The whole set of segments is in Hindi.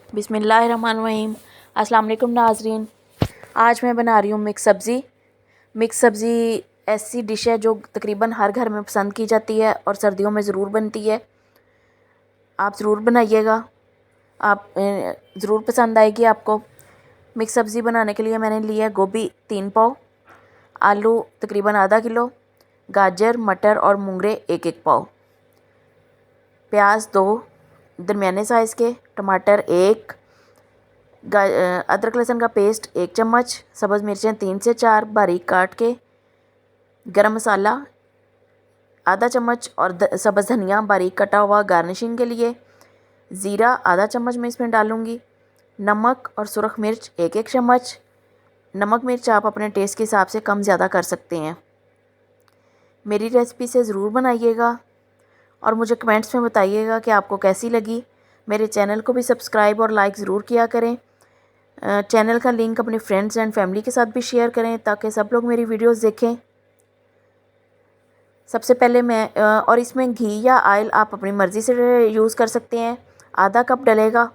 बिस्मिल्लाहिर्रहमानिर्रहीम। अस्सलाम वालेकुम नाज़रीन। आज मैं बना रही हूँ मिक्स सब्ज़ी ऐसी डिश है जो तकरीबन हर घर में पसंद की जाती है और सर्दियों में ज़रूर बनती है। आप ज़रूर बनाइएगा, आप ज़रूर पसंद आएगी आपको। मिक्स सब्ज़ी बनाने के लिए मैंने लिया गोभी 3 पाव, आलू तकरीबन आधा किलो, गाजर मटर और मूंगरे 1-1 पाव, प्याज 2 दरमियाने साइज़ के, टमाटर 1, अदरक लहसुन का पेस्ट 1 चम्मच, सब्ज़ मिर्चें 3 से 4 बारीक काट के, गरम मसाला आधा चम्मच और सब्ज़ धनिया बारीक कटा हुआ गार्निशिंग के लिए, ज़ीरा आधा चम्मच मैं इसमें डालूँगी, नमक और सुरख मिर्च 1-1 चम्मच। नमक मिर्च आप अपने टेस्ट के हिसाब से कम ज़्यादा कर सकते हैं। मेरी रेसिपी से ज़रूर बनाइएगा और मुझे कमेंट्स में बताइएगा कि आपको कैसी लगी। मेरे चैनल को भी सब्सक्राइब और लाइक ज़रूर किया करें। चैनल का लिंक अपने फ्रेंड्स एंड फैमिली के साथ भी शेयर करें ताकि सब लोग मेरी वीडियोस देखें। सबसे पहले मैं और इसमें घी या ऑयल आप अपनी मर्ज़ी से यूज़ कर सकते हैं। आधा कप डलेगा।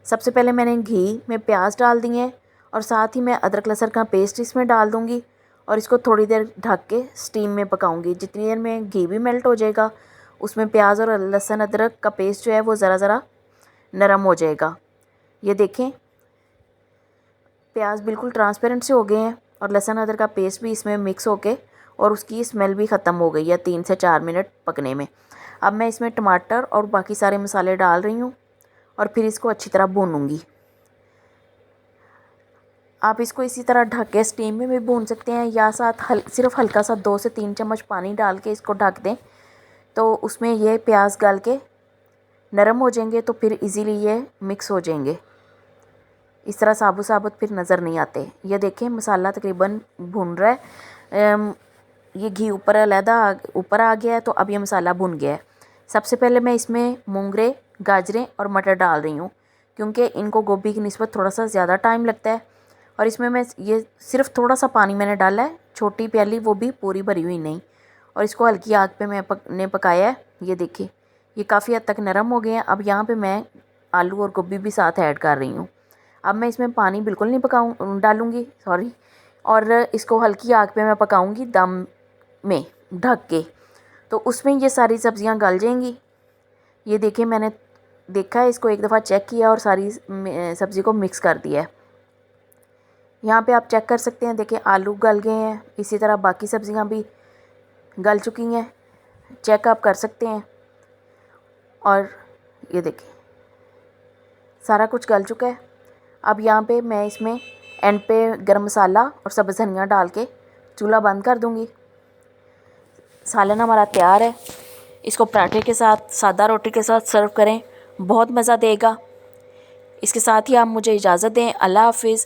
सबसे पहले मैंने घी में प्याज डाल दिए हैं और साथ ही मैं अदरक लहसुन का पेस्ट इसमें डाल दूँगी और इसको थोड़ी देर ढक के स्टीम में पकाऊँगी। जितनी देर में घी भी मेल्ट हो जाएगा उसमें प्याज और लहसुन अदरक का पेस्ट जो है वो ज़रा नरम हो जाएगा। ये देखें प्याज बिल्कुल ट्रांसपेरेंट से हो गए हैं और लहसुन अदरक का पेस्ट भी इसमें मिक्स होके और उसकी स्मेल भी ख़त्म हो गई है 3 से 4 मिनट पकने में। अब मैं इसमें टमाटर और बाकी सारे मसाले डाल रही हूँ और फिर इसको अच्छी तरह भूनूंगी। आप इसको इसी तरह ढक के स्टीम में भी भून सकते हैं या सिर्फ हल्का सा 2 से 3 चम्मच पानी डाल के इसको ढक दें तो उसमें ये प्याज गल के नरम हो जाएंगे तो फिर इजीली ये मिक्स हो जाएंगे। इस तरह साबुत फिर नज़र नहीं आते। ये देखें मसाला तकरीबन भुन रहा है, ये घी ऊपर आ गया है तो अब ये मसाला भुन गया है। सबसे पहले मैं इसमें मूंगरे गाजरें और मटर डाल रही हूँ क्योंकि इनको गोभी की निस्बत थोड़ा सा ज़्यादा टाइम लगता है। और इसमें मैं ये सिर्फ थोड़ा सा पानी मैंने डाला है, छोटी प्याली, वो भी पूरी भरी हुई नहीं। और इसको हल्की आग पे मैंने पकाया है। ये देखिए ये काफ़ी हद तक नरम हो गए हैं। अब यहाँ पे मैं आलू और गोभी भी साथ ऐड कर रही हूँ। अब मैं इसमें पानी बिल्कुल नहीं डालूँगी और इसको हल्की आग पे मैं पकाऊँगी दम में ढक के, तो उसमें ये सारी सब्ज़ियाँ गल जाएंगी। ये देखिए मैंने देखा है, इसको एक दफ़ा चेक किया और सारी सब्ज़ी को मिक्स कर दिया है। यहाँ पे आप चेक कर सकते हैं, देखिए आलू गल गए हैं, इसी तरह बाकी सब्ज़ियाँ भी गल चुकी हैं, चेक आप कर सकते हैं। और ये देखिए सारा कुछ गल चुका है। अब यहाँ पे मैं इसमें एंड पे गरम मसाला और सब्ज़ धनिया डाल के चूल्हा बंद कर दूँगी। सालन हमारा तैयार है। इसको पराठे के साथ, सादा रोटी के साथ सर्व करें, बहुत मज़ा देगा। इसके साथ ही आप मुझे इजाज़त दें। अल्लाह हाफिज़।